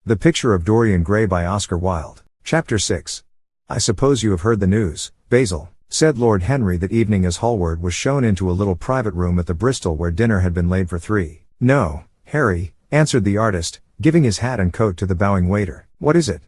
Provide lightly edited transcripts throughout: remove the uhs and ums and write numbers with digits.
The Picture of Dorian Gray by Oscar Wilde. Chapter 6. I suppose you have heard the news, Basil, said Lord Henry that evening as Hallward was shown into a little private room at the Bristol where dinner had been laid for three. No, Harry, answered the artist, giving his hat and coat to the bowing waiter. What is it?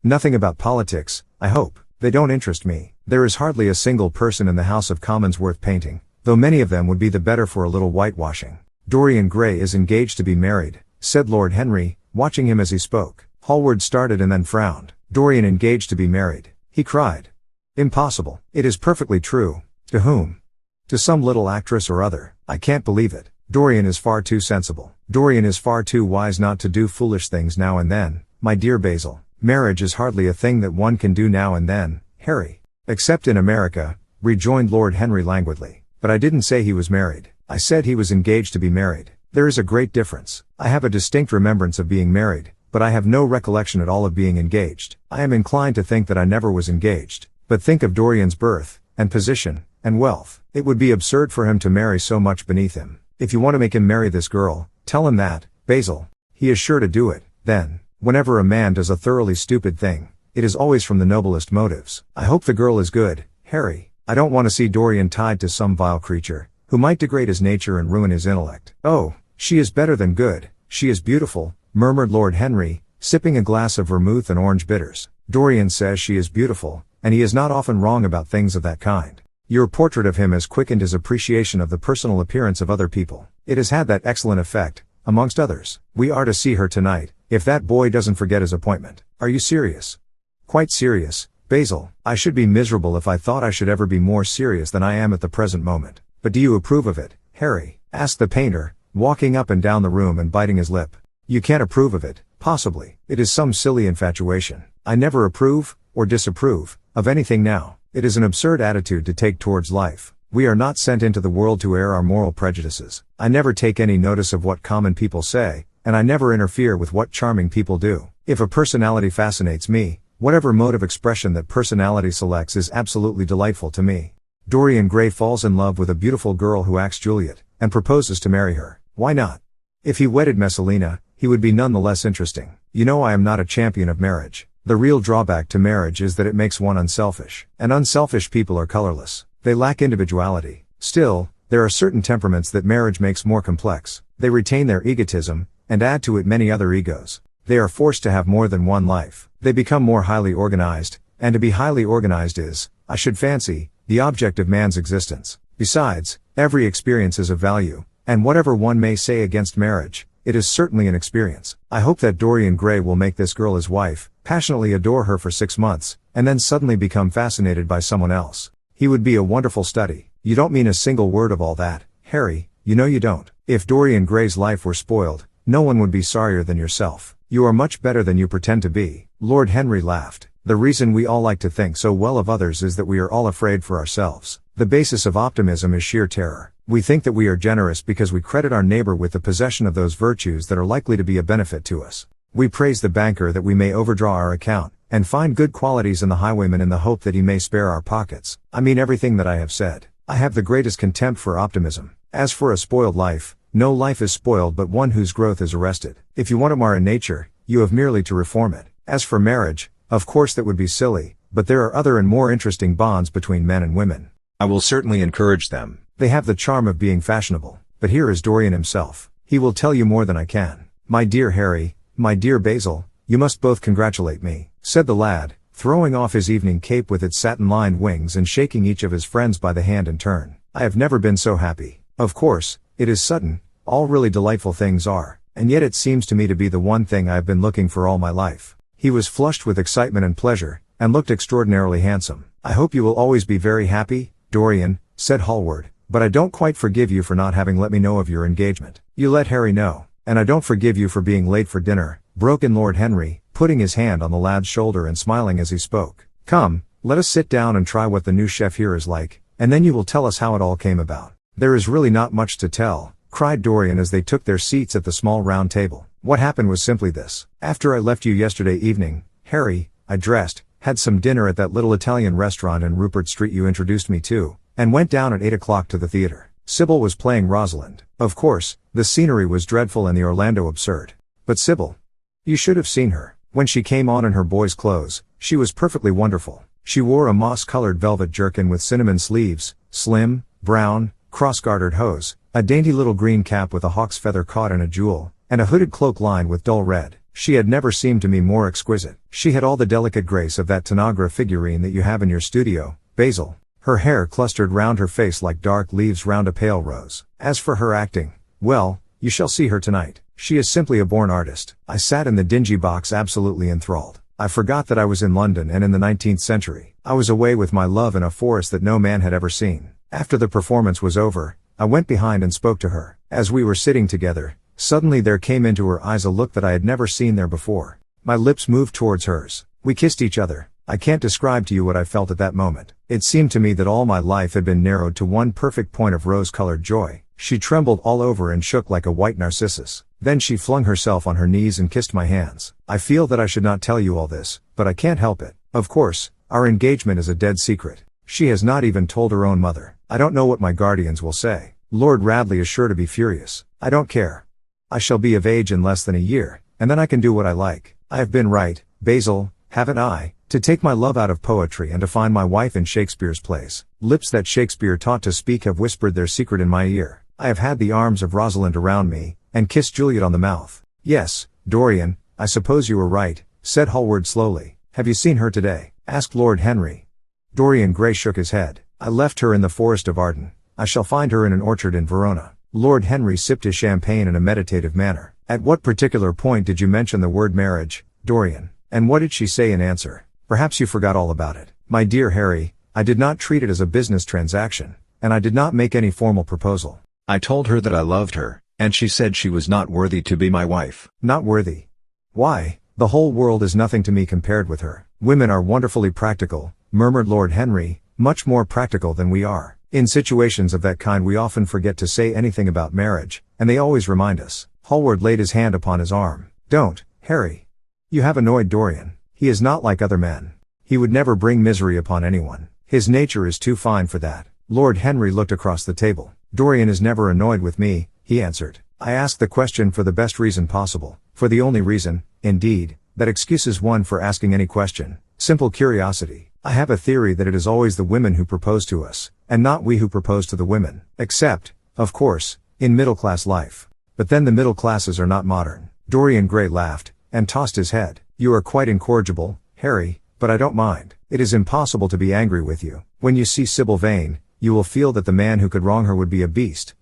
Nothing about politics, I hope. They don't interest me. There is hardly a single person in the House of Commons worth painting, though many of them would be the better for a little whitewashing. Dorian Gray is engaged to be married, said Lord Henry, watching him as he spoke. Hallward started and then frowned. Dorian engaged to be married, he cried. Impossible. It is perfectly true. To whom? To some little actress or other. I can't believe it. Dorian is far too sensible. Dorian is far too wise not to do foolish things now and then, my dear Basil. Marriage is hardly a thing that one can do now and then, Harry. Except in America, rejoined Lord Henry languidly. But I didn't say he was married. I said he was engaged to be married. There is a great difference. I have a distinct remembrance of being married, but I have no recollection at all of being engaged. I am inclined to think that I never was engaged. But think of Dorian's birth, and position, and wealth. It would be absurd for him to marry so much beneath him. If you want to make him marry this girl, tell him that, Basil. He is sure to do it. Then, whenever a man does a thoroughly stupid thing, it is always from the noblest motives. I hope the girl is good, Harry. I don't want to see Dorian tied to some vile creature, who might degrade his nature and ruin his intellect. Oh, she is better than good, she is beautiful, murmured Lord Henry, sipping a glass of vermouth and orange bitters. Dorian says she is beautiful, and he is not often wrong about things of that kind. Your portrait of him has quickened his appreciation of the personal appearance of other people. It has had that excellent effect, amongst others. We are to see her tonight, if that boy doesn't forget his appointment. Are you serious? Quite serious, Basil. I should be miserable if I thought I should ever be more serious than I am at the present moment. But do you approve of it, Harry? Asked the painter, walking up and down the room and biting his lip. You can't approve of it, possibly. It is some silly infatuation. I never approve, or disapprove, of anything now. It is an absurd attitude to take towards life. We are not sent into the world to air our moral prejudices. I never take any notice of what common people say, and I never interfere with what charming people do. If a personality fascinates me, whatever mode of expression that personality selects is absolutely delightful to me. Dorian Gray falls in love with a beautiful girl who acts Juliet, and proposes to marry her. Why not? If he wedded Messalina, he would be none the less interesting. You know I am not a champion of marriage. The real drawback to marriage is that it makes one unselfish. And unselfish people are colorless. They lack individuality. Still, there are certain temperaments that marriage makes more complex. They retain their egotism, and add to it many other egos. They are forced to have more than one life. They become more highly organized, and to be highly organized is, I should fancy, the object of man's existence. Besides, every experience is of value, and whatever one may say against marriage, it is certainly an experience. I hope that Dorian Gray will make this girl his wife, passionately adore her for 6 months, and then suddenly become fascinated by someone else. He would be a wonderful study. You don't mean a single word of all that, Harry, you know you don't. If Dorian Gray's life were spoiled, no one would be sorrier than yourself. You are much better than you pretend to be. Lord Henry laughed. The reason we all like to think so well of others is that we are all afraid for ourselves. The basis of optimism is sheer terror. We think that we are generous because we credit our neighbor with the possession of those virtues that are likely to be a benefit to us. We praise the banker that we may overdraw our account, and find good qualities in the highwayman in the hope that he may spare our pockets. I mean everything that I have said. I have the greatest contempt for optimism. As for a spoiled life, no life is spoiled but one whose growth is arrested. If you want to mar a nature, you have merely to reform it. As for marriage, of course that would be silly, but there are other and more interesting bonds between men and women. I will certainly encourage them. They have the charm of being fashionable. But here is Dorian himself. He will tell you more than I can. My dear Harry, my dear Basil, you must both congratulate me, said the lad, throwing off his evening cape with its satin-lined wings and shaking each of his friends by the hand in turn. I have never been so happy. Of course, it is sudden, all really delightful things are, and yet it seems to me to be the one thing I have been looking for all my life. He was flushed with excitement and pleasure, and looked extraordinarily handsome. I hope you will always be very happy, Dorian, said Hallward, but I don't quite forgive you for not having let me know of your engagement. You let Harry know. And I don't forgive you for being late for dinner, broke in Lord Henry, putting his hand on the lad's shoulder and smiling as he spoke. Come, let us sit down and try what the new chef here is like, and then you will tell us how it all came about. There is really not much to tell, cried Dorian as they took their seats at the small round table. What happened was simply this. After I left you yesterday evening, Harry, I dressed, had some dinner at that little Italian restaurant in Rupert Street you introduced me to, and went down at 8 o'clock to the theater. Sybil was playing Rosalind. Of course, the scenery was dreadful and the Orlando absurd. But Sybil You should have seen her. When she came on in her boy's clothes, she was perfectly wonderful. She wore a moss-colored velvet jerkin with cinnamon sleeves, slim, brown, cross-gartered hose, a dainty little green cap with a hawk's feather caught in a jewel, and a hooded cloak lined with dull red. She had never seemed to me more exquisite. She had all the delicate grace of that Tanagra figurine that you have in your studio, Basil. Her hair clustered round her face like dark leaves round a pale rose. As for her acting, well, you shall see her tonight. She is simply a born artist. I sat in the dingy box absolutely enthralled. I forgot that I was in London and in the 19th century. I was away with my love in a forest that no man had ever seen. After the performance was over, I went behind and spoke to her. As we were sitting together, suddenly there came into her eyes a look that I had never seen there before. My lips moved towards hers. We kissed each other. I can't describe to you what I felt at that moment. It seemed to me that all my life had been narrowed to one perfect point of rose-colored joy. She trembled all over and shook like a white narcissus. Then she flung herself on her knees and kissed my hands. I feel that I should not tell you all this, but I can't help it. Of course, our engagement is a dead secret. She has not even told her own mother. I don't know what my guardians will say. Lord Radley is sure to be furious. I don't care. I shall be of age in less than a year, and then I can do what I like. I have been right, Basil, haven't I, to take my love out of poetry and to find my wife in Shakespeare's plays. Lips that Shakespeare taught to speak have whispered their secret in my ear. I have had the arms of Rosalind around me, and kissed Juliet on the mouth. Yes, Dorian, I suppose you were right, said Hallward slowly. Have you seen her today? Asked Lord Henry. Dorian Gray shook his head. I left her in the forest of Arden. I shall find her in an orchard in Verona. Lord Henry sipped his champagne in a meditative manner. At what particular point did you mention the word marriage, Dorian? And what did she say in answer? Perhaps you forgot all about it. My dear Harry, I did not treat it as a business transaction, and I did not make any formal proposal. I told her that I loved her, and she said she was not worthy to be my wife. Not worthy? Why, the whole world is nothing to me compared with her. Women are wonderfully practical, murmured Lord Henry, much more practical than we are. In situations of that kind we often forget to say anything about marriage, and they always remind us. Hallward laid his hand upon his arm. Don't, Harry. You have annoyed Dorian. He is not like other men. He would never bring misery upon anyone. His nature is too fine for that. Lord Henry looked across the table. Dorian is never annoyed with me, he answered. I asked the question for the best reason possible, for the only reason, indeed, that excuses one for asking any question. Simple curiosity. I have a theory that it is always the women who propose to us, and not we who propose to the women. Except, of course, in middle-class life. But then the middle classes are not modern. Dorian Gray laughed, and tossed his head. You are quite incorrigible, Harry, but I don't mind. It is impossible to be angry with you. When you see Sybil Vane, you will feel that the man who could wrong her would be a beast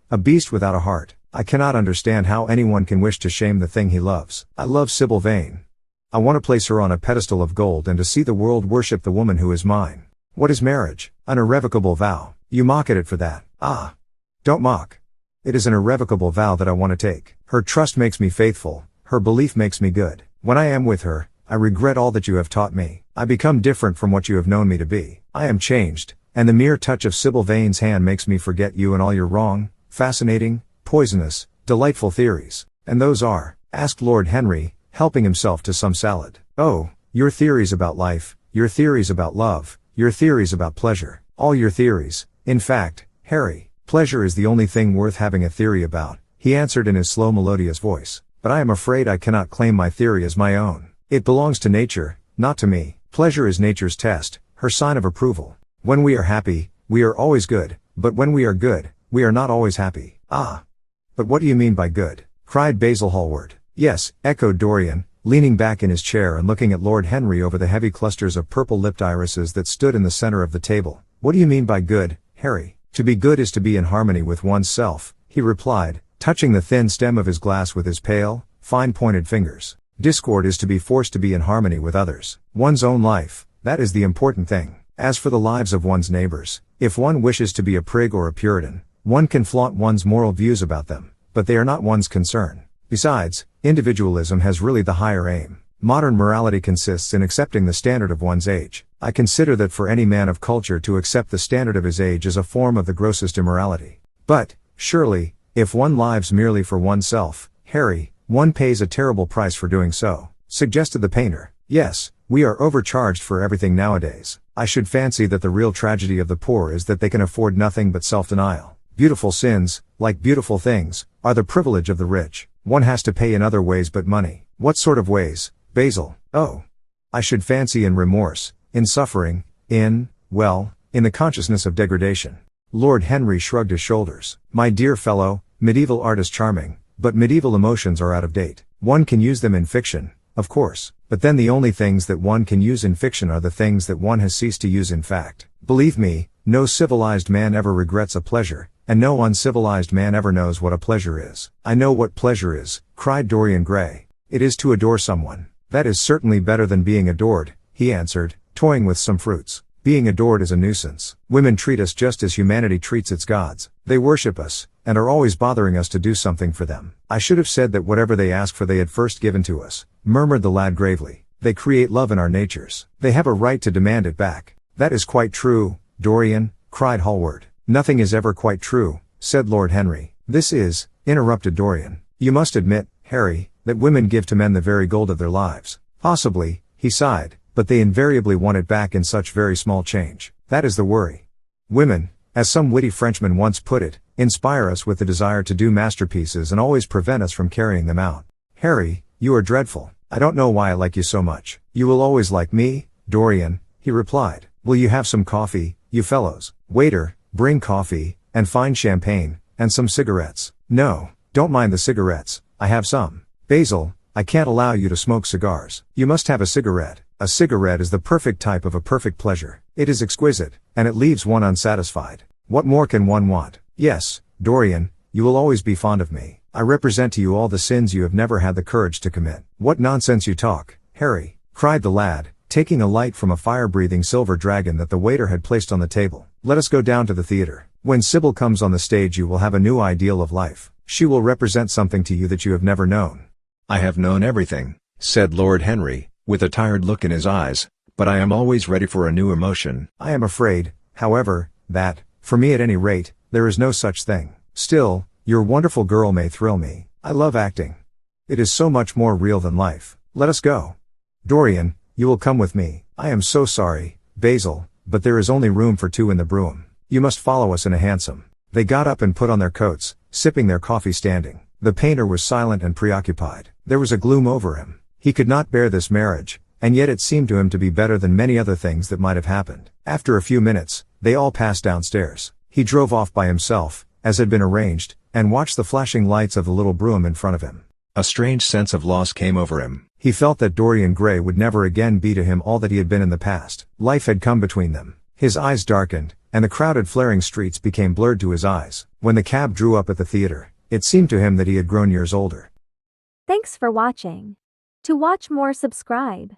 without a heart. I cannot understand how anyone can wish to shame the thing he loves. I love Sybil Vane. I want to place her on a pedestal of gold and to see the world worship the woman who is mine. What is marriage? An irrevocable vow. You mock at it for that. Ah. Don't mock. It is an irrevocable vow that I want to take. Her trust makes me faithful, her belief makes me good. When I am with her, I regret all that you have taught me. I become different from what you have known me to be. I am changed, and the mere touch of Sybil Vane's hand makes me forget you and all your wrong, fascinating, poisonous, delightful theories. And those are? Asked Lord Henry, helping himself to some salad. Oh, your theories about life, your theories about love, your theories about pleasure, all your theories. In fact, Harry, pleasure is the only thing worth having a theory about, he answered in his slow melodious voice. But I am afraid I cannot claim my theory as my own. It belongs to nature, not to me. Pleasure is nature's test, her sign of approval. When we are happy, we are always good, but when we are good, we are not always happy. Ah! But what do you mean by good? Cried Basil Hallward. Yes, echoed Dorian, leaning back in his chair and looking at Lord Henry over the heavy clusters of purple-lipped irises that stood in the center of the table. What do you mean by good, Harry? To be good is to be in harmony with one's self, he replied, touching the thin stem of his glass with his pale, fine-pointed fingers. Discord is to be forced to be in harmony with others. One's own life, that is the important thing. As for the lives of one's neighbors, if one wishes to be a prig or a Puritan, one can flaunt one's moral views about them, but they are not one's concern. Besides, individualism has really the higher aim. Modern morality consists in accepting the standard of one's age. I consider that for any man of culture to accept the standard of his age is a form of the grossest immorality. But, surely, if one lives merely for oneself, Harry, one pays a terrible price for doing so, suggested the painter. Yes, we are overcharged for everything nowadays. I should fancy that the real tragedy of the poor is that they can afford nothing but self-denial. Beautiful sins, like beautiful things, are the privilege of the rich. One has to pay in other ways but money. What sort of ways, Basil? Oh. I should fancy in remorse, in suffering, in the consciousness of degradation. Lord Henry shrugged his shoulders. My dear fellow, medieval art is charming, but medieval emotions are out of date. One can use them in fiction, of course, but then the only things that one can use in fiction are the things that one has ceased to use in fact. Believe me, no civilized man ever regrets a pleasure, and no uncivilized man ever knows what a pleasure is. I know what pleasure is, cried Dorian Gray. It is to adore someone. That is certainly better than being adored, he answered, toying with some fruits. Being adored is a nuisance. Women treat us just as humanity treats its gods. They worship us, and are always bothering us to do something for them. I should have said that whatever they ask for they had first given to us, murmured the lad gravely. They create love in our natures. They have a right to demand it back. That is quite true, Dorian, cried Hallward. Nothing is ever quite true, said Lord Henry. This is, interrupted Dorian. You must admit, Harry, that women give to men the very gold of their lives. Possibly, he sighed, but they invariably want it back in such very small change. That is the worry. Women, as some witty Frenchman once put it, inspire us with the desire to do masterpieces and always prevent us from carrying them out. Harry, you are dreadful. I don't know why I like you so much. You will always like me, Dorian, he replied. Will you have some coffee, you fellows? Waiter, bring coffee, and fine champagne, and some cigarettes. No, don't mind the cigarettes, I have some. Basil, I can't allow you to smoke cigars. You must have a cigarette. A cigarette is the perfect type of a perfect pleasure. It is exquisite, and it leaves one unsatisfied. What more can one want? Yes, Dorian, you will always be fond of me. I represent to you all the sins you have never had the courage to commit. What nonsense you talk, Harry, cried the lad, taking a light from a fire-breathing silver dragon that the waiter had placed on the table. Let us go down to the theater. When Sybil comes on the stage you will have a new ideal of life. She will represent something to you that you have never known. I have known everything, said Lord Henry, with a tired look in his eyes, but I am always ready for a new emotion. I am afraid, however, that, for me at any rate, there is no such thing. Still, your wonderful girl may thrill me. I love acting. It is so much more real than life. Let us go. Dorian, you will come with me. I am so sorry, Basil, but there is only room for two in the brougham. You must follow us in a hansom. They got up and put on their coats, sipping their coffee standing. The painter was silent and preoccupied. There was a gloom over him. He could not bear this marriage, and yet it seemed to him to be better than many other things that might have happened. After a few minutes, they all passed downstairs. He drove off by himself, as had been arranged, and watched the flashing lights of the little brougham in front of him. A strange sense of loss came over him. He felt that Dorian Gray would never again be to him all that he had been in the past. Life had come between them. His eyes darkened, and the crowded flaring streets became blurred to his eyes. When the cab drew up at the theater, it seemed to him that he had grown years older. Thanks for watching. To watch more, subscribe.